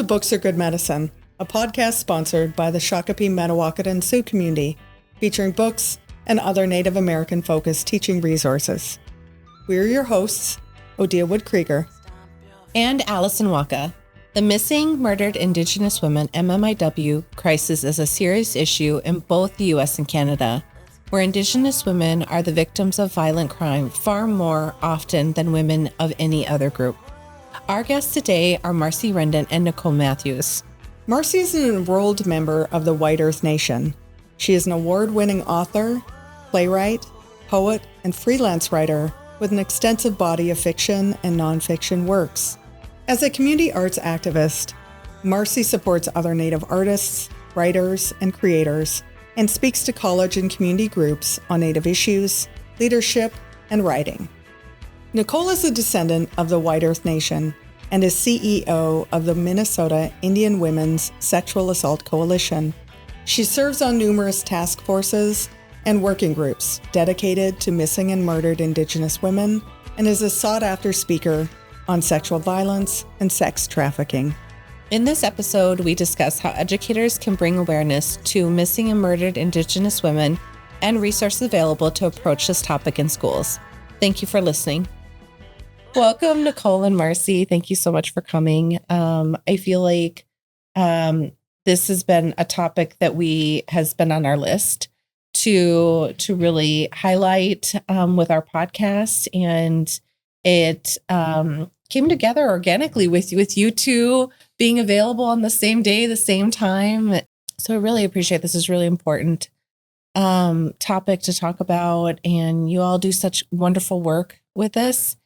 to Books Are Good Medicine, a podcast sponsored by the Shakopee Mdewakanton Sioux community, featuring books and other Native American-focused teaching resources. We're your hosts, Odia Wood-Krieger and Allison Waka. The Missing Murdered Indigenous Women MMIW crisis is a serious issue in both the U.S. and Canada, where Indigenous women are the victims of violent crime far more often than women of any other group. Our guests today are Marcie Rendon and Nicole Matthews. Marcie is an enrolled member of the White Earth Nation. She is an award-winning author, playwright, poet, and freelance writer with an extensive body of fiction and nonfiction works. As a community arts activist, Marcie supports other Native artists, writers, and creators, and speaks to college and community groups on Native issues, leadership, and writing. Nicole is a descendant of the White Earth Nation and is CEO of the Minnesota Indian Women's Sexual Assault Coalition. She serves on numerous task forces and working groups dedicated to missing and murdered Indigenous women and is a sought-after speaker on sexual violence and sex trafficking. In this episode, we discuss how educators can bring awareness to missing and murdered Indigenous women and resources available to approach this topic in schools. Thank you for listening. Welcome, Nicole and Marcie. Thank you so much for coming. I feel like this has been a topic that has been on our list to really highlight with our podcast, and it came together organically with you two being available on the same day, the same time. So I really appreciate this. Is really important topic to talk about, and you all do such wonderful work with this.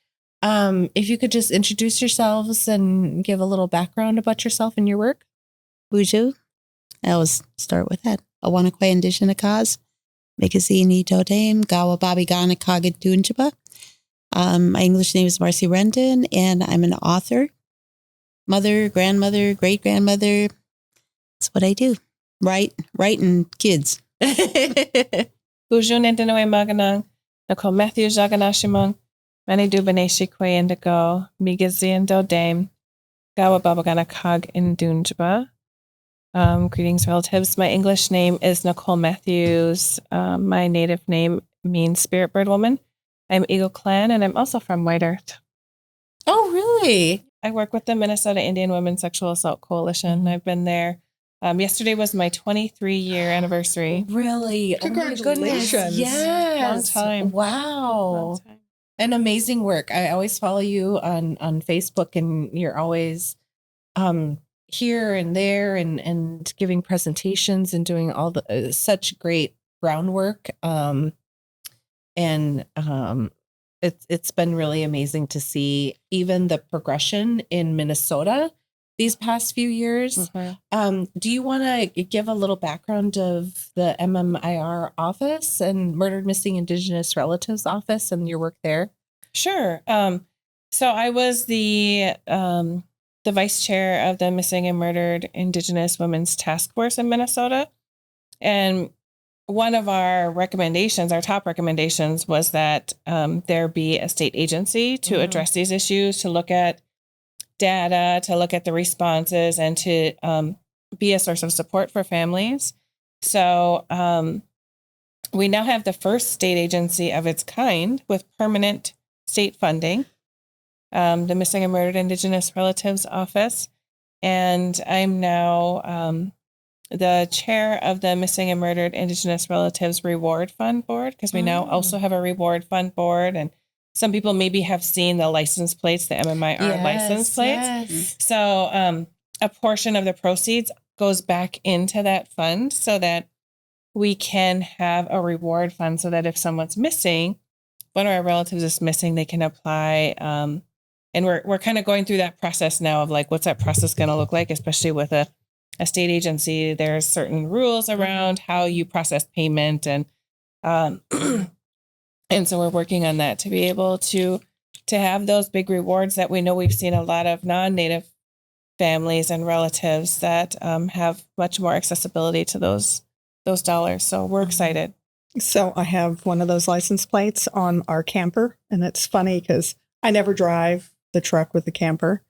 If you could just introduce yourselves and give a little background about yourself and your work. Buju. I always start with that. Awanakwe Indigenous cause. Mikazini Todame, Gawa Babi Gana Kaga Dunjaba. My English name is Marcie Rendon, and I'm an author, mother, grandmother, great-grandmother. That's what I do. Writing kids. Buju Nendinoe Maganang, Nicole Matthews Jaganashimong, Mani Dubaneshi Kwe Indigo, Migazi Dame, Gawa Babagana Kag in Dunjaba. Greetings, relatives. My English name is Nicole Matthews. My native name means Spirit Bird Woman. I'm Eagle Clan, and I'm also from White Earth. Oh, really? I work with the Minnesota Indian Women's Sexual Assault Coalition. I've been there. Yesterday was my 23-year anniversary. Really? Congratulations. Oh my goodness. Yes. Long time. Wow. Long time. And amazing work. I always follow you on Facebook, and you're always here and there and giving presentations and doing all the such great groundwork. It's been really amazing to see even the progression in Minnesota these past few years. Mm-hmm. Do you want to give a little background of the MMIR office and Murdered Missing Indigenous Relatives office and your work there? Sure. So I was the vice chair of the Missing and Murdered Indigenous Women's Task Force in Minnesota. And one of our recommendations, our top recommendations, was that there be a state agency to address these issues, to look at data, to look at the responses, and to be a source of support for families. So we now have the first state agency of its kind with permanent state funding, the Missing and Murdered Indigenous Relatives Office. And I'm now the chair of the Missing and Murdered Indigenous Relatives Reward Fund Board, because we now also have a reward fund board. And some people maybe have seen the license plates, the MMIR license plates. Yes. So a portion of the proceeds goes back into that fund so that we can have a reward fund, so that if someone's missing, one of our relatives is missing, they can apply. And we're kind of going through that process now of like, what's that process going to look like, especially with a state agency. There's certain rules around how you process payment, and so we're working on that to be able to have those big rewards that we know. We've seen a lot of non-Native families and relatives that have much more accessibility to those dollars. So we're excited. So I have one of those license plates on our camper, and it's funny because I never drive the truck with the camper.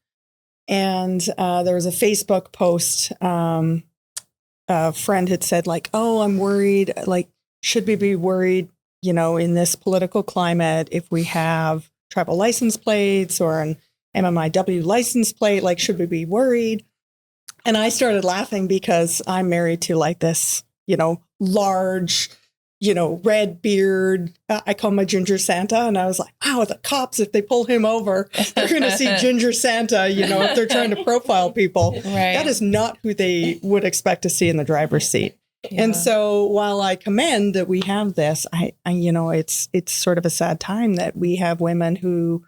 And there was a Facebook post. A friend had said, like, oh, I'm worried. Like, should we be worried, in this political climate, if we have tribal license plates or an MMIW license plate? Like, should we be worried? And I started laughing because I'm married to like this, large, red beard. I call my Ginger Santa. And I was like, wow, the cops, if they pull him over, they're going to see Ginger Santa, if they're trying to profile people. Right. That is not who they would expect to see in the driver's seat. Yeah. And so while I commend that we have this, I it's sort of a sad time that we have women who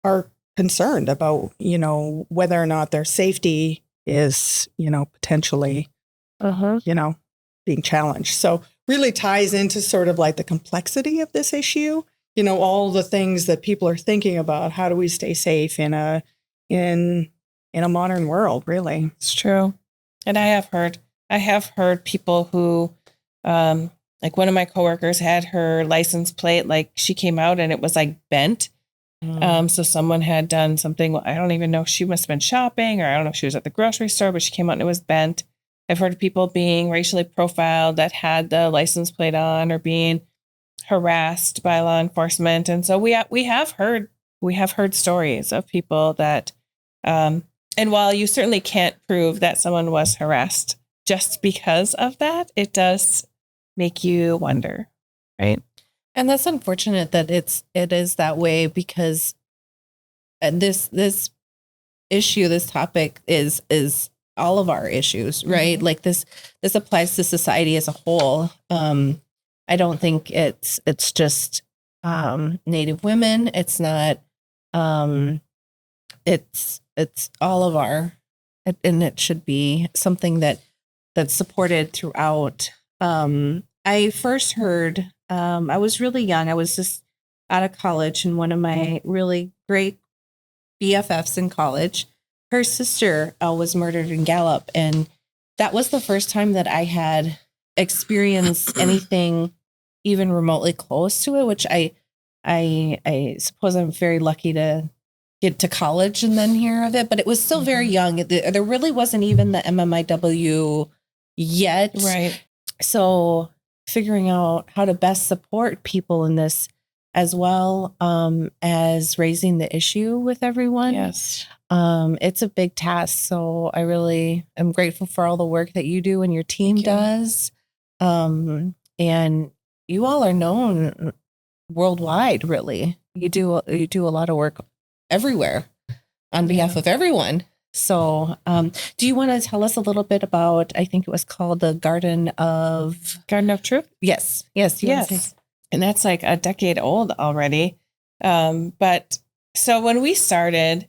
are concerned about, whether or not their safety is, potentially, being challenged. So really ties into sort of like the complexity of this issue, all the things that people are thinking about. How do we stay safe in a modern world, really? It's true. And I have heard people who, like one of my coworkers had her license plate, like she came out and it was like bent. So someone had done something, I don't even know, she must have been shopping, or I don't know if she was at the grocery store, but she came out and it was bent. I've heard of people being racially profiled that had the license plate on, or being harassed by law enforcement. And so we have heard stories of people that, and while you certainly can't prove that someone was harassed just because of that, it does make you wonder, right? And that's unfortunate that it is that way, because this issue, this topic is all of our issues, right? Mm-hmm. Like this applies to society as a whole. I don't think it's just Native women. It's not. It's all of our, and it should be something that's supported throughout. I first heard. I was really young. I was just out of college, and one of my really great BFFs in college, her sister was murdered in Gallup. And that was the first time that I had experienced anything even remotely close to it, which I suppose I'm very lucky to get to college and then hear of it, but it was still very young. There really wasn't even the MMIW yet. Right. So figuring out how to best support people in this, as well as raising the issue with everyone. Yes. It's a big task. So I really am grateful for all the work that you do and your team does. And you all are known worldwide, really. You do a lot of work everywhere on behalf of everyone. So do you want to tell us a little bit about, I think it was called the Garden of Truth? Yes. And that's like a decade old already. But so when we started,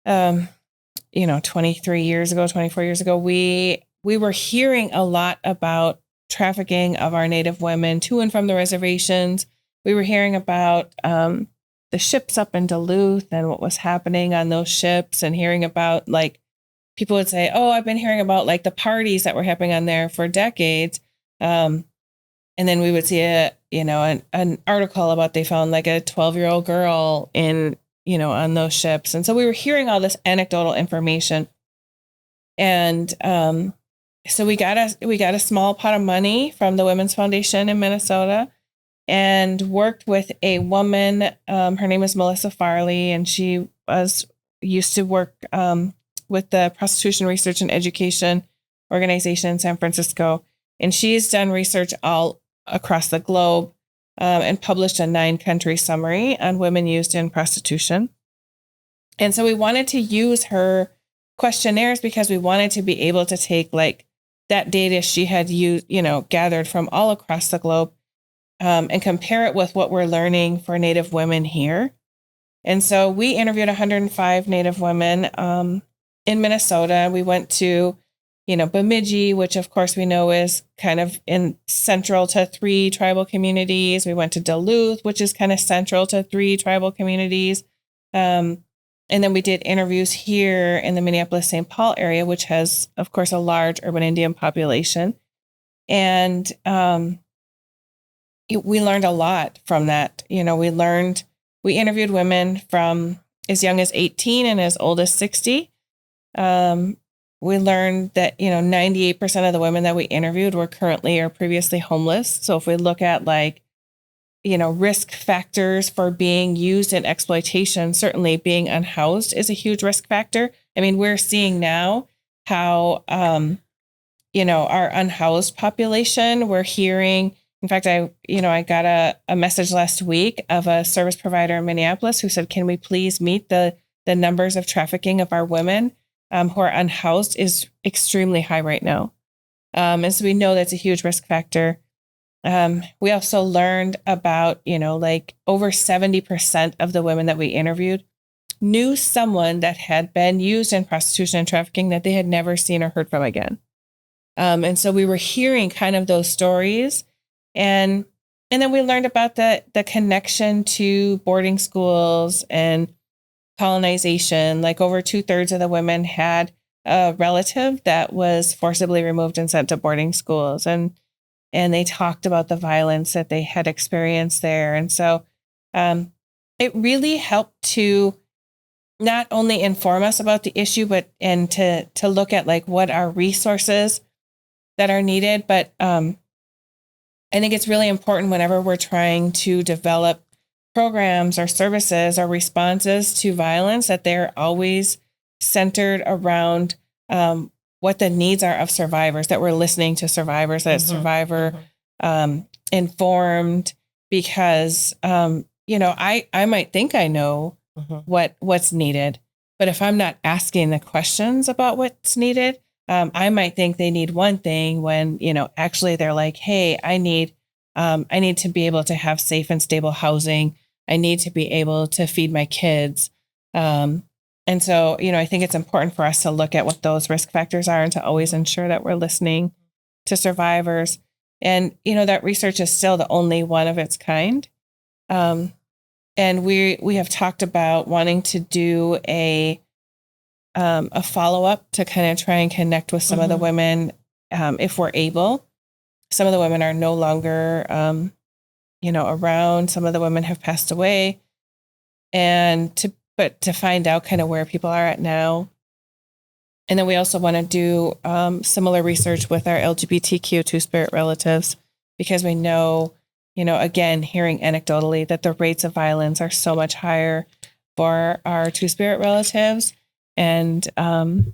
24 years ago, we were hearing a lot about trafficking of our Native women to and from the reservations. We were hearing about the ships up in Duluth and what was happening on those ships, and hearing about, like, people would say, oh, I've been hearing about like the parties that were happening on there for decades. And then we would see an article about they found like a 12-year-old girl in, on those ships. And so we were hearing all this anecdotal information. And so we got a small pot of money from the Women's Foundation in Minnesota, and worked with a woman. Her name is Melissa Farley, and she used to work with the Prostitution Research and Education Organization in San Francisco. And she's done research all across the globe, and published a 9-country summary on women used in prostitution. And so we wanted to use her questionnaires because we wanted to be able to take like that data she had used, gathered from all across the globe, and compare it with what we're learning for Native women here. And so we interviewed 105 Native women in Minnesota. We went to Bemidji, which of course we know is kind of in central to 3 tribal communities. We went to Duluth, which is kind of central to 3 tribal communities. And then we did interviews here in the Minneapolis-St. Paul area, which has, of course, a large urban Indian population. And we learned a lot from that. We interviewed women from as young as 18 and as old as 60. We learned that, 98% of the women that we interviewed were currently or previously homeless. So if we look at risk factors for being used in exploitation, certainly being unhoused is a huge risk factor. I mean, we're seeing now how, our unhoused population, we're hearing, in fact, I got a message last week of a service provider in Minneapolis who said, can we please meet the numbers of trafficking of our women who are unhoused is extremely high right now. And so we know that's a huge risk factor. We also learned about, over 70% of the women that we interviewed knew someone that had been used in prostitution and trafficking that they had never seen or heard from again. And so we were hearing kind of those stories. And then we learned about the connection to boarding schools and colonization. Like over 2/3 of the women had a relative that was forcibly removed and sent to boarding schools. And they talked about the violence that they had experienced there. And so it really helped to not only inform us about the issue, but to look at what are resources that are needed. But I think it's really important whenever we're trying to develop programs or services or responses to violence that they're always centered around what the needs are of survivors, that we're listening to survivors, that survivor informed, because, I might think I know what's needed, but if I'm not asking the questions about what's needed, I might think they need one thing when, actually they're like, hey, I need to be able to have safe and stable housing. I need to be able to feed my kids. And so, I think it's important for us to look at what those risk factors are and to always ensure that we're listening to survivors. And, that research is still the only one of its kind. And we have talked about wanting to do a follow-up to kind of try and connect with some of the women, if we're able. Some of the women are no longer, around. Some of the women have passed away. But to find out kind of where people are at now. And then we also want to do similar research with our LGBTQ Two-Spirit relatives, because we know, again, hearing anecdotally that the rates of violence are so much higher for our Two-Spirit relatives. And, and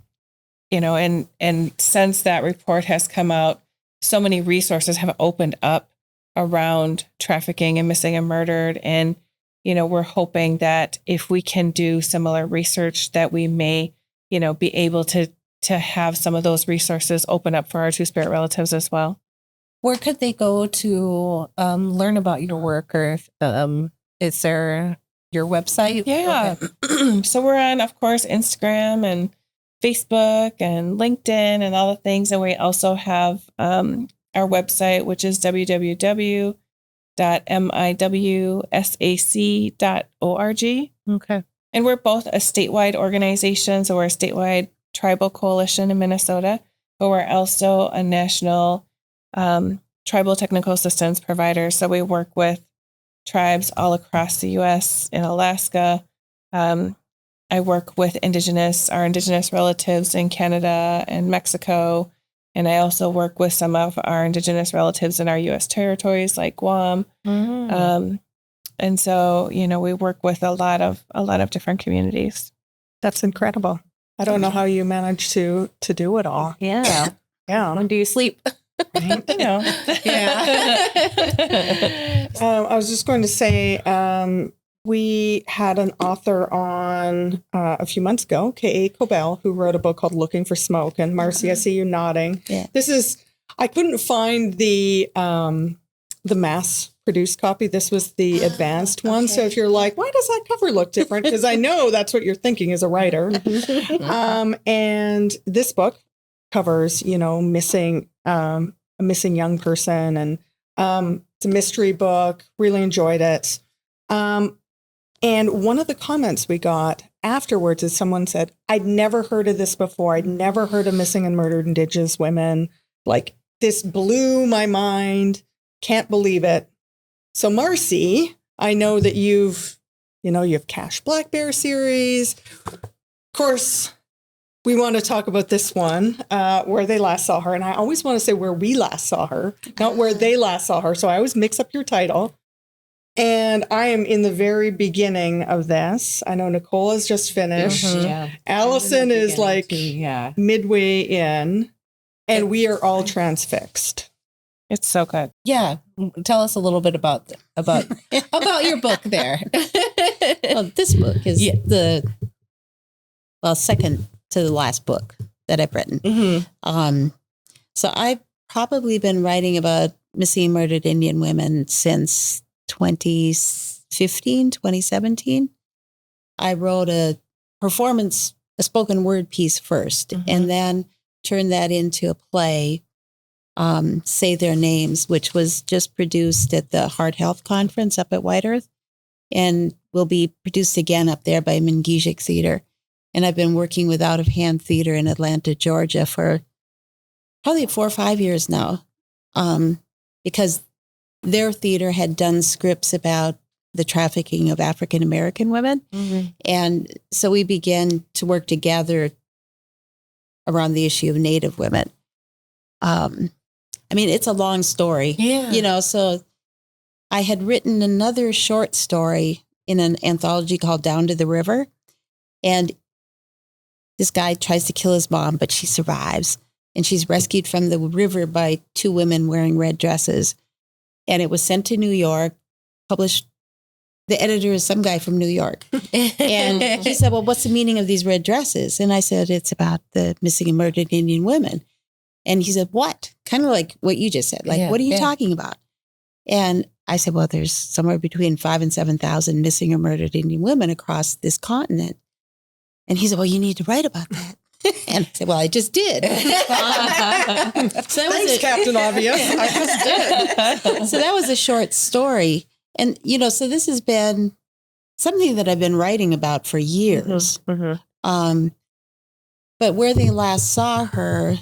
since that report has come out, so many resources have opened up around trafficking and missing and murdered. And, we're hoping that if we can do similar research, that we may, be able to have some of those resources open up for our Two-Spirit relatives as well. Where could they go to learn about your work, or is there your website? Yeah. So we're on, of course, Instagram and Facebook and LinkedIn and all the things. And we also have our website, which is www.miwsac.org. Okay. And we're both a statewide organization. So we're a statewide tribal coalition in Minnesota, but we're also a national tribal technical assistance provider. So we work with tribes all across the U.S. and Alaska. I work with our Indigenous relatives in Canada and Mexico. And I also work with some of our Indigenous relatives in our U.S. territories like Guam. And so, we work with a lot of different communities. That's incredible. I don't know how you manage to do it all. Yeah. Yeah. When do you sleep? Right? Yeah. I was just going to say, we had an author on a few months ago, K.A. Cobell, who wrote a book called Looking for Smoke. And Marcie, I see you nodding. Yeah. I couldn't find the mass-produced copy. This was the advanced one. So if you're like, why does that cover look different? Because I know that's what you're thinking as a writer. And this book covers, a missing young person. And it's a mystery book. Really enjoyed it. And one of the comments we got afterwards is someone said, I'd never heard of this before. I'd never heard of missing and murdered Indigenous women. Like, this blew my mind. Can't believe it. So Marcie, I know that you have Cash Blackbear series. Of course, we want to talk about this one, where they last saw her. And I always want to say where we last saw her, not where they last saw her. So I always mix up your title. And I am in the very beginning of this. I know Nicole has just finished. Yeah. Allison is like Yeah. midway in, and we are all transfixed. It's so good. Yeah. Tell us a little bit about your book there. Well, this book is second to the last book that I've written. Mm-hmm. So I've probably been writing about missing and murdered Indian women since 2015, 2017. I wrote a spoken word piece first, and then turned that into a play, Say Their Names, which was just produced at the Heart Health Conference up at White Earth, and will be produced again up there by Mingijik Theater. And I've been working with Out of Hand Theater in Atlanta, Georgia for probably 4 or 5 years now, because their theater had done scripts about the trafficking of African American women. And so we began to work together around the issue of Native women. I mean, it's a long story, so I had written another short story in an anthology called Down to the River. And this guy tries to kill his mom, but she survives. And she's rescued from the river by 2 women wearing red dresses. And it was sent to New York, published. The editor is some guy from New York. And he said, well, what's the meaning of these red dresses? And I said, it's about the missing and murdered Indian women. And he said, what? Kind of like what you just said. Like, what are you talking about? And I said, well, there's somewhere between 5,000 and 7,000 missing or murdered Indian women across this continent. And he said, well, you need to write about that. And I said, well, I just did. Thanks, Captain Obvious. I just did. So that was a short story. And, so this has been something that I've been writing about for years. But where they last saw her,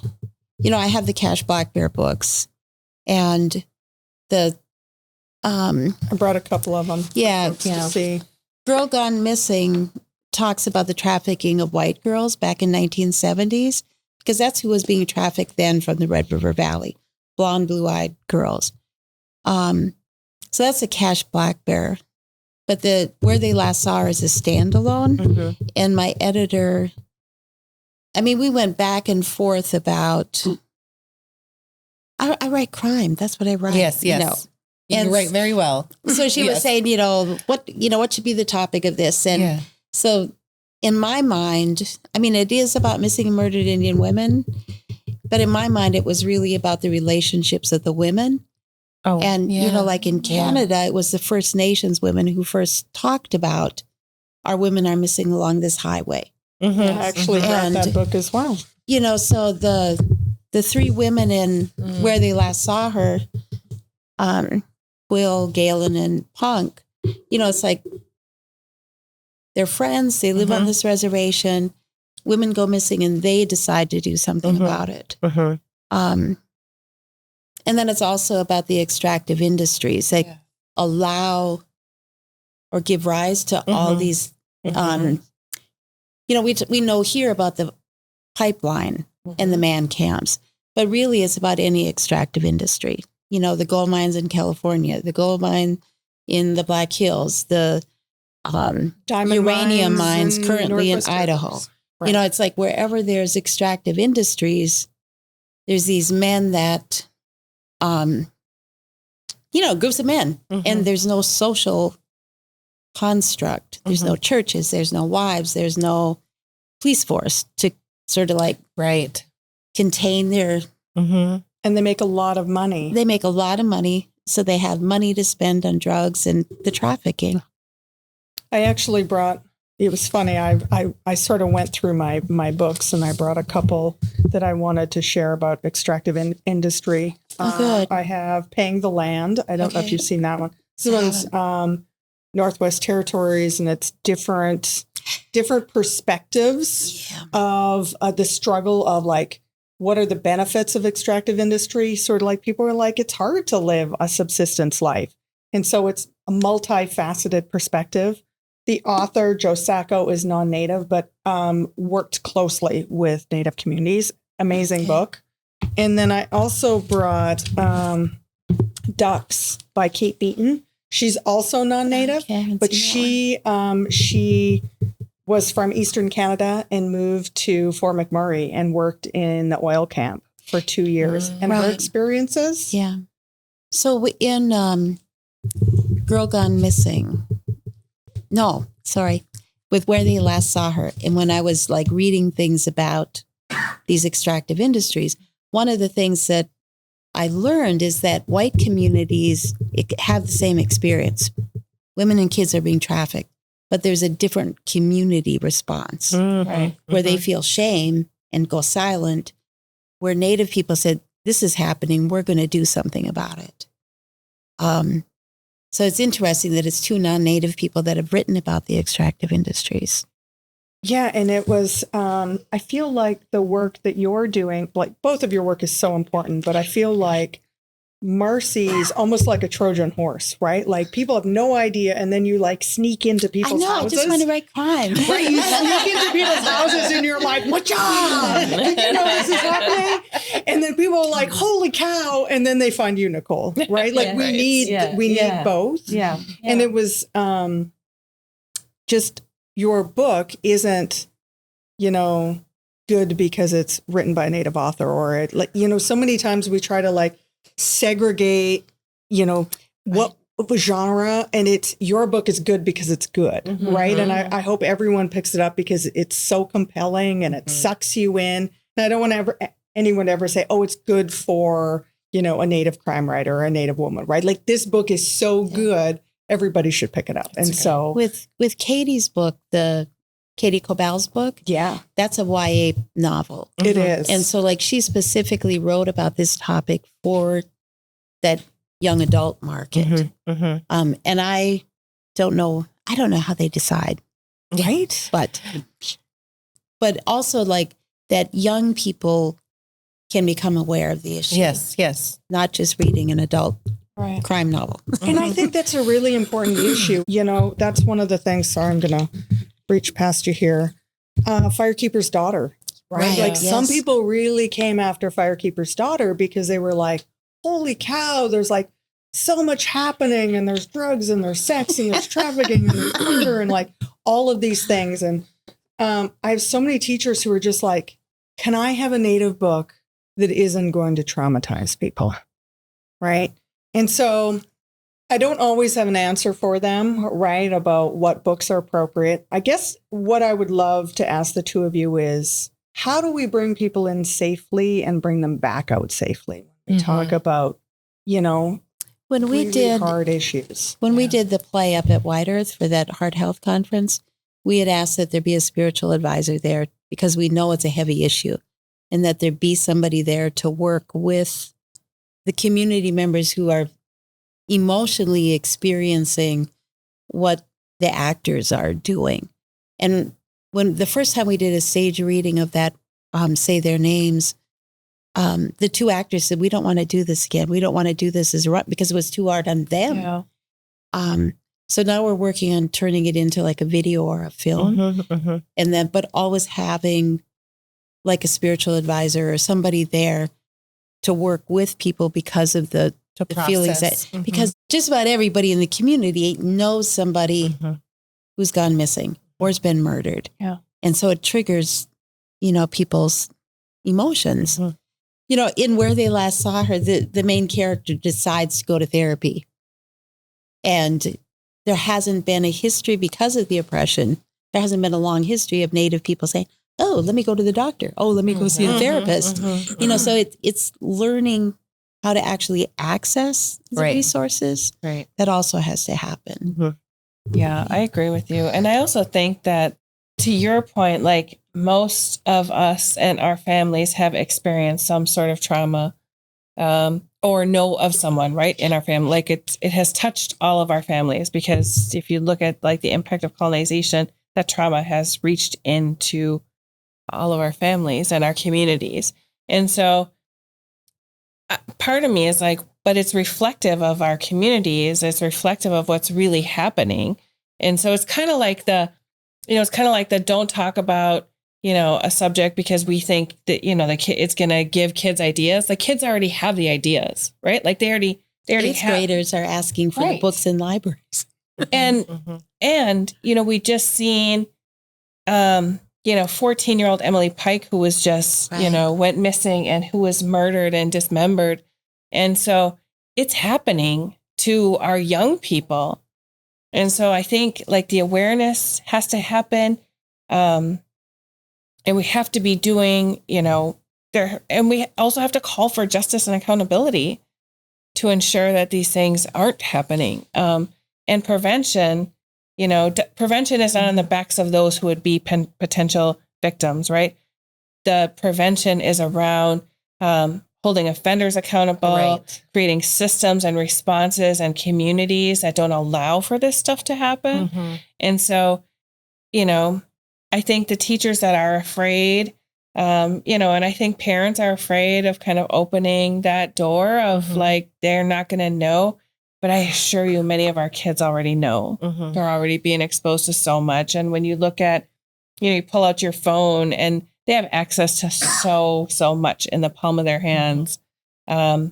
I have the Cash Blackbear books, and I brought a couple of them. Yeah. To see. Girl Gone Missing talks about the trafficking of white girls back in 1970s, because that's who was being trafficked then from the Red River Valley, blonde, blue-eyed girls. So that's a Cash Blackbear. But Where They Last Saw Her is a standalone. And my editor, we went back and forth about, I write crime. That's what I write. Yes. You write very well. So she was saying, what should be the topic of this? And so in my mind, it is about missing and murdered Indian women, but in my mind, it was really about the relationships of the women. Oh, and, like in Canada, it was the First Nations women who first talked about our women are missing along this highway. I actually read that book as well. So the 3 women in Where They Last Saw Her, Will, Galen, and Punk, it's like they're friends. They live on this reservation. Women go missing and they decide to do something about it. And then it's also about the extractive industries that allow or give rise to all these, we know here about the pipeline and the man camps, but really it's about any extractive industry. The gold mines in California, the gold mine in the Black Hills, the uranium mines currently in Idaho. Right. It's like wherever there's extractive industries, there's these men that, groups of men, and there's no social construct. There's no churches. There's no wives. There's no police force to sort of like contain their. And they make a lot of money. They make a lot of money. So they have money to spend on drugs and the trafficking. I actually brought, it was funny, I sort of went through my books and I brought a couple that I wanted to share about extractive industry. Oh, good. I have Paying the Land. I don't know if you've seen that one. This one's Northwest Territories, and it's different perspectives of the struggle of like, what are the benefits of extractive industry? Sort of like people are like, it's hard to live a subsistence life. And so it's a multifaceted perspective The author, Joe Sacco, is non-Native, but worked closely with Native communities. Amazing book. And then I also brought Ducks by Kate Beaton. She's also non-Native, but she was from Eastern Canada and moved to Fort McMurray and worked in the oil camp for 2 years. And her experiences. Yeah. So in Girl Gone Missing, with Where They Last Saw Her, and when I was like reading things about these extractive industries, one of the things that I learned is that white communities have the same experience. Women and kids are being trafficked, but there's a different community response where they feel shame and go silent, where Native people said, this is happening, we're going to do something about it. So it's interesting that it's two non-Native people that have written about the extractive industries. Yeah, and it was, I feel like the work that you're doing, like both of your work is so important, but I feel like Marcie's almost like a Trojan horse, right? Like people have no idea, and then you like sneak into people's houses. I just want to write crime. Right, you sneak into people's houses and you're like, whatcha? Did you know this is happening? And then people are like, holy cow, and then they find you, Nicole, right? Like we need both. Yeah. And it was just your book isn't, good because it's written by a Native author or so many times we try to like segregate, what genre, and it's your book is good because it's good, right? And I hope everyone picks it up because it's so compelling and it sucks you in. And I don't want anyone to ever say, oh, it's good for, a Native crime writer or a Native woman, right? Like this book is so good, everybody should pick it up. And so with Katie's book, Katie Cobal's book, that's a YA novel. It is. And so like she specifically wrote about this topic for that young adult market. And I don't know how they decide. Right. But also like that young people can become aware of the issue. Yes. Not just reading an adult crime novel. And I think that's a really important issue. That's one of the things, sorry, I'm going to reach past you here. Firekeeper's Daughter, right? Like some people really came after Firekeeper's Daughter because they were like, holy cow, there's like so much happening and there's drugs and there's sex and there's trafficking and there's murder and like all of these things. And I have so many teachers who are just like, can I have a Native book that isn't going to traumatize people? Right. And so I don't always have an answer for them, right, about what books are appropriate. I guess what I would love to ask the two of you is, how do we bring people in safely and bring them back out safely? When we talk about, when we did hard issues. When we did the play up at White Earth for that Heart Health Conference, we had asked that there be a spiritual advisor there because we know it's a heavy issue, and that there be somebody there to work with the community members who are emotionally experiencing what the actors are doing. And when the first time we did a stage reading of that, Say Their Names, the two actors said, we don't want to do this again. We don't want to do this because it was too hard on them. Yeah. So now we're working on turning it into like a video or a film. And then, but always having like a spiritual advisor or somebody there to work with people because of the feelings that, because just about everybody in the community knows somebody who's gone missing or has been murdered. Yeah. And so it triggers, people's emotions. In Where They Last Saw Her, the main character decides to go to therapy. And there hasn't been a history because of the oppression. There hasn't been a long history of Native people saying, oh, let me go to the doctor. Oh, let me go see a therapist. So it's learning how to actually access the resources. Right. That also has to happen. Yeah, I agree with you. And I also think that, to your point, like most of us and our families have experienced some sort of trauma or know of someone, right, in our family. Like it has touched all of our families, because if you look at like the impact of colonization, that trauma has reached into all of our families and our communities. And so part of me is like, but it's reflective of our communities. It's reflective of what's really happening. And so it's kind of like the don't talk about, a subject because we think that, the kid, it's going to give kids ideas. Like kids already have the ideas, right? Like they already Eighth graders are asking for the books in libraries. And we just seen, 14-year-old Emily Pike, who was just, went missing and who was murdered and dismembered. And so it's happening to our young people. And so I think like the awareness has to happen. And we have to be doing, and we also have to call for justice and accountability to ensure that these things aren't happening. And prevention, prevention is not on the backs of those who would be potential victims, right? The prevention is around holding offenders accountable, creating systems and responses and communities that don't allow for this stuff to happen. And so, I think the teachers that are afraid, and I think parents are afraid of kind of opening that door of like, they're not going to know. But I assure you, many of our kids already know. They're already being exposed to so much. And when you look at, you pull out your phone and they have access to so much in the palm of their hands. And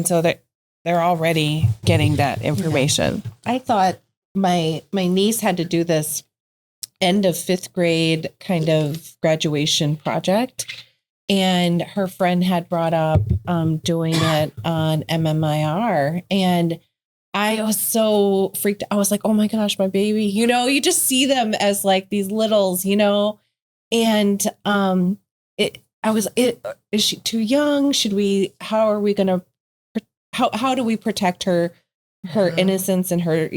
so they're already getting that information. I thought my niece had to do this end of 5th grade kind of graduation project. And her friend had brought up doing it on MMIR. And I was so freaked. I was like, oh my gosh, my baby, you just see them as like these littles, and is she too young? How do we protect her innocence and her,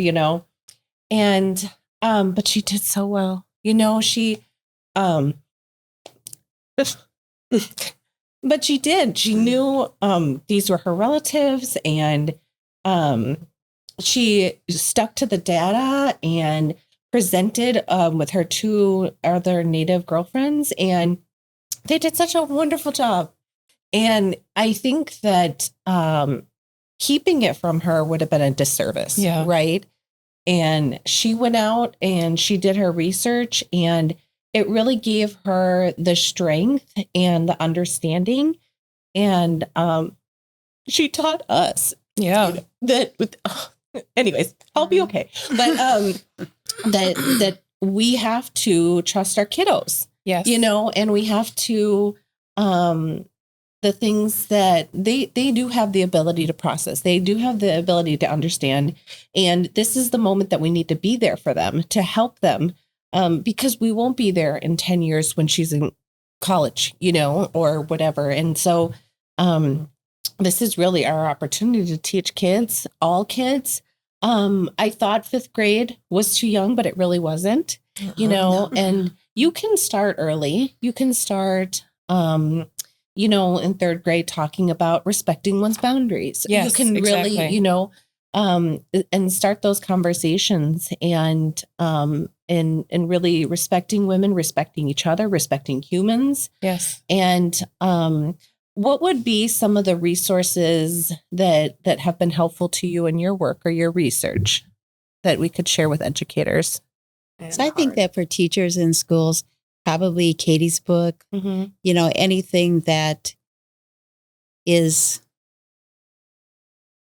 and, but she did so well, she knew, these were her relatives and, she stuck to the data and presented, with her 2 other Native girlfriends, and they did such a wonderful job. And I think that, keeping it from her would have been a disservice. Yeah. Right. And she went out and she did her research, and it really gave her the strength and the understanding. And she taught us anyways, I'll be okay. But that we have to trust our kiddos. Yes. And we have to the things that they do have the ability to process. They do have the ability to understand. And this is the moment that we need to be there for them, to help them, because we won't be there in 10 years when she's in college, or whatever. And so this is really our opportunity to teach kids, all kids. I thought 5th grade was too young, but it really wasn't, and you can start early. You can start, in 3rd grade talking about respecting one's boundaries. Yes, you can really, and start those conversations and really respecting women, respecting each other, respecting humans. Yes. And, what would be some of the resources that have been helpful to you in your work or your research that we could share with educators? So I think that for teachers in schools, probably Katie's book, anything that is,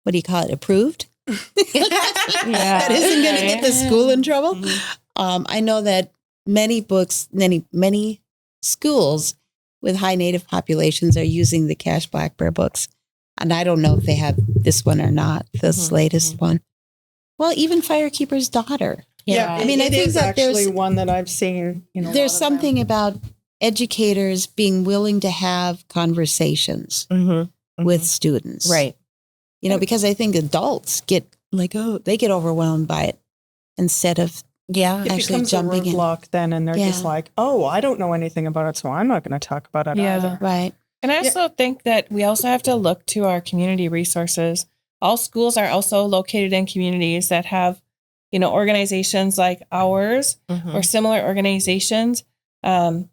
what do you call it, approved? That isn't going to get the school in trouble. I know that many schools with high Native populations are using the Cash Blackbear books. And I don't know if they have this one or not, this latest one. Well, even Firekeeper's Daughter. Yeah, I mean, I think that there's one that I've seen. There's something about educators being willing to have conversations with students. Right. Because I think adults get they get overwhelmed by it instead of it becomes jumping a roadblock then, and they're just like, oh, I don't know anything about it, so I'm not going to talk about it either. Right. And I also think that we also have to look to our community resources. All schools are also located in communities that have, organizations like ours or similar organizations, council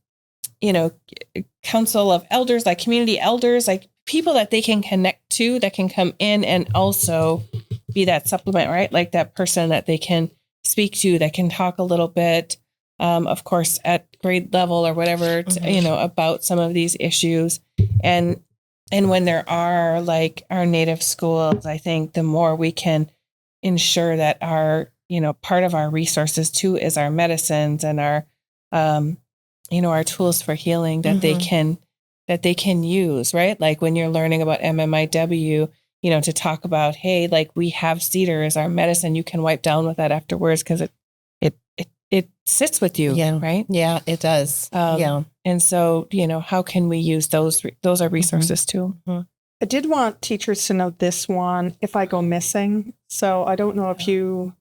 of elders, like community elders, like people that they can connect to that can come in and also be that supplement, right? Like that person that they can speak to, that can talk a little bit, of course, at grade level or whatever, about some of these issues. And when there are like our native schools, I think the more we can ensure that our, part of our resources too is our medicines and our, our tools for healing that they can use, right? Like when you're learning about MMIW, to talk about, hey, like we have cedar as our medicine, you can wipe down with that afterwards because it sits with you, right? Yeah, it does. And so, how can we use those? Those are resources too. I did want teachers to know this one, if I go missing. So I don't know if you're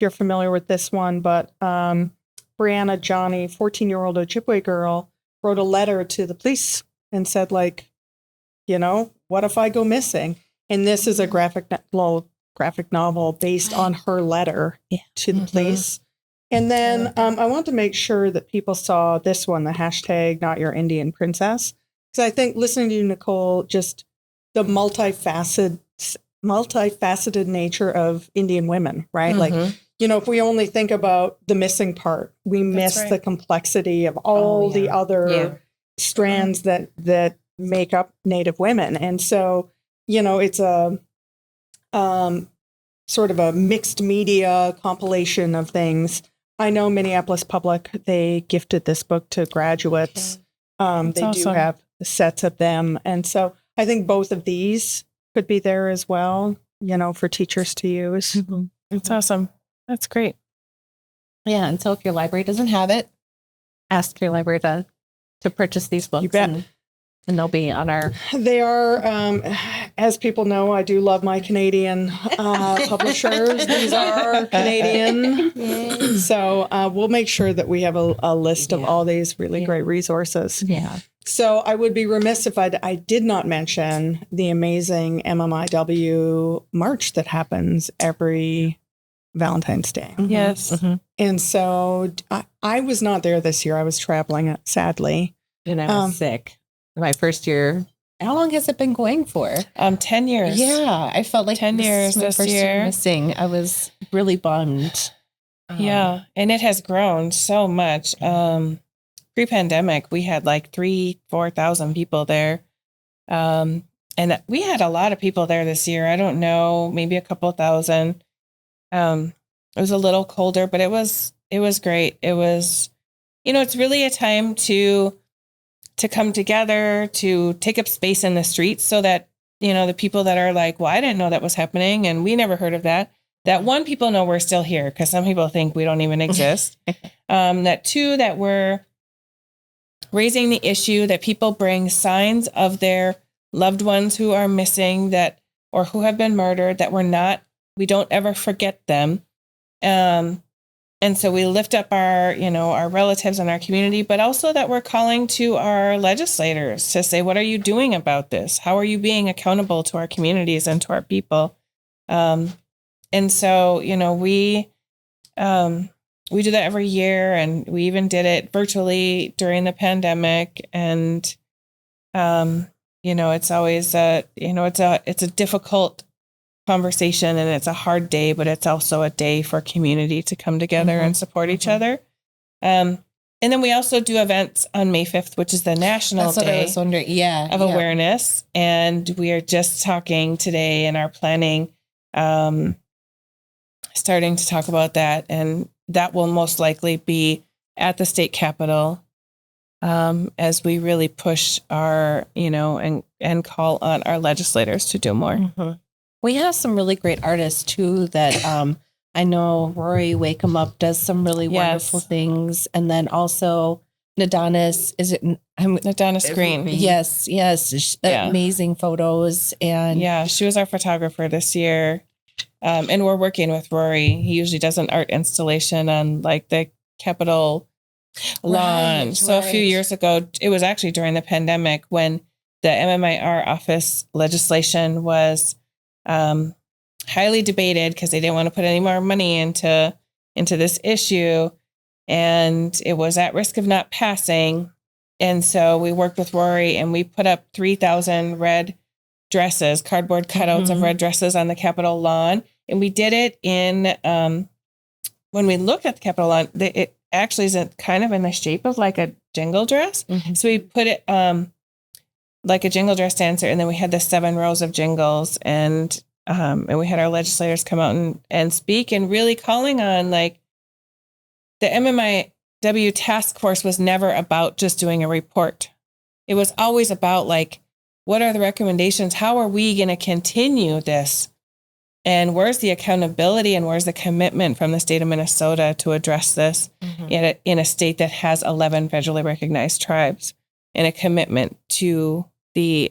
familiar with this one, but Brianna Johnny, 14-year-old Ojibwe girl, wrote a letter to the police and said, like, what if I go missing? And this is a graphic novel based on her letter to the police. And then I want to make sure that people saw this one, the hashtag Not Your Indian Princess. Because I think listening to you, Nicole, just the multifaceted nature of Indian women, right? Like, if we only think about the missing part, we miss the complexity of all the other strands that make up Native women. And so, it's a sort of a mixed media compilation of things. I know Minneapolis Public, they gifted this book to graduates. They do have sets of them. And so I think both of these could be there as well, for teachers to use. It's awesome. That's great. Yeah. And so if your library doesn't have it, ask your library to purchase these books. You bet. And they'll be on our... They are, as people know, I do love my Canadian publishers. These are Canadian. So we'll make sure that we have a list of all these really great resources. Yeah. So I would be remiss if I did not mention the amazing MMIW March that happens every Valentine's Day. Yes. And so I was not there this year. I was traveling, sadly. And I was sick. My first year. How long has it been going for? 10 years. Yeah. I felt like 10 years my this first year. Missing. I was really bummed. Yeah. And it has grown so much. Pre-pandemic, we had like 4,000 people there. And we had a lot of people there this year. I don't know, maybe a couple thousand. It was a little colder, but it was great. It was, it's really a time to come together, to take up space in the streets so that, the people that are like, well, I didn't know that was happening and we never heard of that. That one, people know we're still here because some people think we don't even exist. That two, that we're raising the issue, that people bring signs of their loved ones who are missing or who have been murdered, that we don't ever forget them. And so we lift up our relatives and our community, but also that we're calling to our legislators to say, what are you doing about this? How are you being accountable to our communities and to our people? And so, we do that every year, and we even did it virtually during the pandemic. And, it's always it's a difficult conversation and it's a hard day, but it's also a day for community to come together and support each other. And then we also do events on May 5th, which is the National Day of Awareness. And we are just talking today in our planning, starting to talk about that. And that will most likely be at the state capitol as we really push our, and call on our legislators to do more. We have some really great artists too that I know Rory Wake 'em Up does some really wonderful things. And then also Nadonis, Nadonis Green. Yes. Amazing photos. And she was our photographer this year. And we're working with Rory. He usually does an art installation on like the Capitol lawn. So a few years ago, it was actually during the pandemic when the MMIR office legislation was highly debated because they didn't want to put any more money into this issue, and it was at risk of not passing. And so we worked with Rory and we put up 3,000 red dresses, cardboard cutouts of red dresses on the Capitol lawn. And we did it in when we looked at the Capitol lawn, it actually is kind of in the shape of like a jingle dress. Mm-hmm. So we put it like a jingle dress dancer, and then we had the 7 rows of jingles, and we had our legislators come out and speak, and really calling on like the MMIW task force was never about just doing a report. It was always about like, what are the recommendations? How are we going to continue this? And where's the accountability and where's the commitment from the state of Minnesota to address this in a state that has 11 federally recognized tribes, and a commitment to the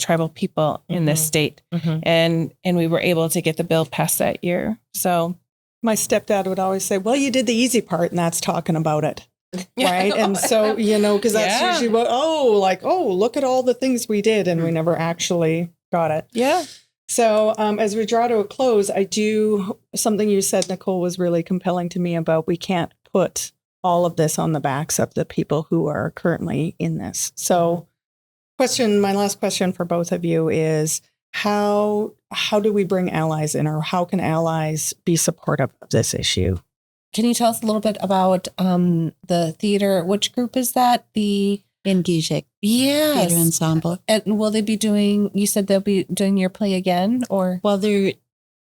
tribal people in this state. And we were able to get the bill passed that year. So my stepdad would always say, well, you did the easy part, and that's talking about it. Right. And so, because that's usually what, look at all the things we did, and we never actually got it. Yeah. So as we draw to a close, something you said, Nicole, was really compelling to me about we can't put all of this on the backs of the people who are currently in this. So my last question for both of you is, how do we bring allies in, or how can allies be supportive of this issue? Can you tell us a little bit about the theater? Which group is that? The Ingijik Yes. Theater Ensemble. And will they be you said they'll be doing your play again, or? Well, they're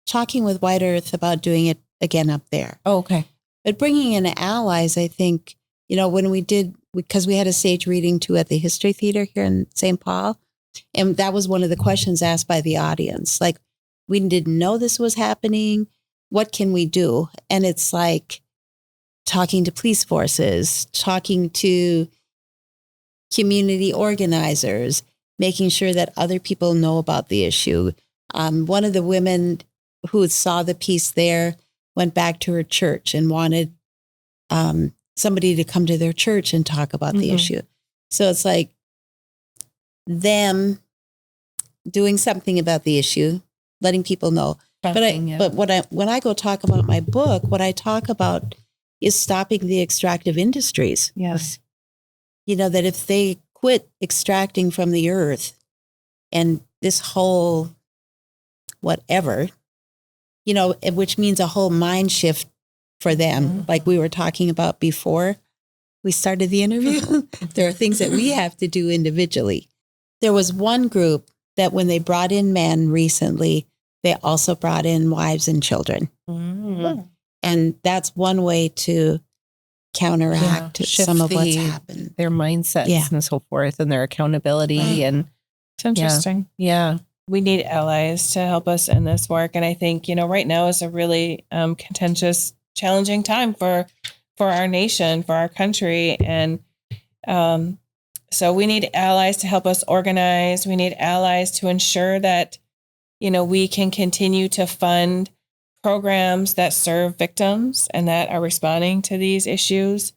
talking with White Earth about doing it again up there. Oh, okay. But bringing in allies, I think, when because we had a stage reading too at the History Theater here in St. Paul. And that was one of the questions asked by the audience. Like, we didn't know this was happening. What can we do? And it's like talking to police forces, talking to community organizers, making sure that other people know about the issue. One of the women who saw the piece there went back to her church and wanted somebody to come to their church and talk about the issue. So it's like them doing something about the issue, letting people know. But when I go talk about my book, what I talk about is stopping the extractive industries. Yes. That if they quit extracting from the earth and this whole whatever, which means a whole mind shift for them, like we were talking about before we started the interview. There are things that we have to do individually. There was one group that when they brought in men recently, they also brought in wives and children. And that's one way to counteract some of what's happened. Their mindsets and so forth, and their accountability. And it's interesting. Yeah. We need allies to help us in this work. And I think, right now is a really contentious, challenging time for our nation, for our country. And so we need allies to help us organize. We need allies to ensure that, we can continue to fund programs that serve victims and that are responding to these issues.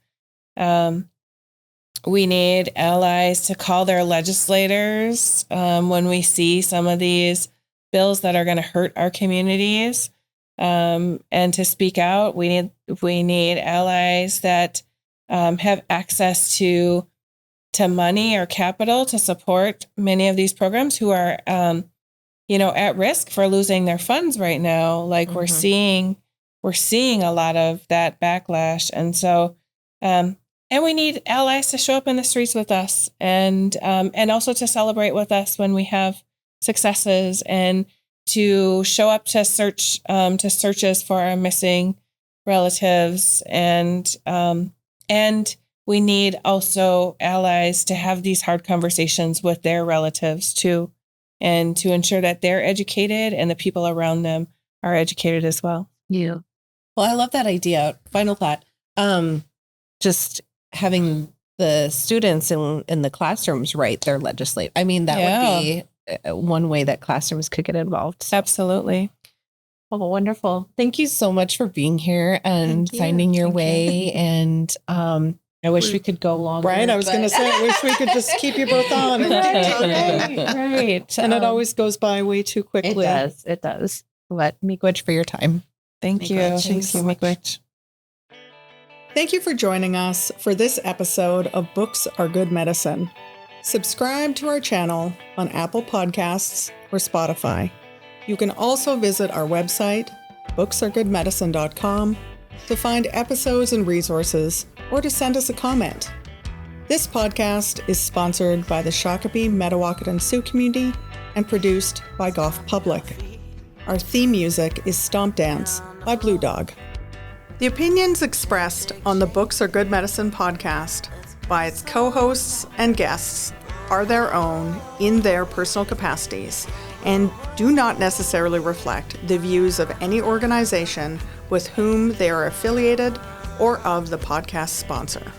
We need allies to call their legislators when we see some of these bills that are going to hurt our communities, and to speak out. We need allies that have access to money or capital to support many of these programs who are at risk for losing their funds right now. Like we're seeing a lot of that backlash. And so, and we need allies to show up in the streets with us and also to celebrate with us when we have successes, and to show up to searches for our missing relatives. And we need also allies to have these hard conversations with their relatives too, and to ensure that they're educated and the people around them are educated as well. Yeah. Well, I love that idea. Final thought. Just having the students in the classrooms write their legislation. I mean, that would be one way that classrooms could get involved. Absolutely. Well, wonderful. Thank you so much for being here and finding your way. And I wish we could go longer. Right. I was going to say, I wish we could just keep you both on. Right. And it always goes by way too quickly. It does. But miigwech for your time. Thank you. Thank you, miigwech. Thank you for joining us for this episode of Books Are Good Medicine. Subscribe to our channel on Apple Podcasts or Spotify. You can also visit our website, booksaregoodmedicine.com, to find episodes and resources, or to send us a comment. This podcast is sponsored by the Shakopee, Metawakan Sioux community and produced by Goff Public. Our theme music is Stomp Dance by Blue Dog. The opinions expressed on the Books Are Good Medicine podcast by its co-hosts and guests are their own in their personal capacities and do not necessarily reflect the views of any organization with whom they are affiliated or of the podcast sponsor.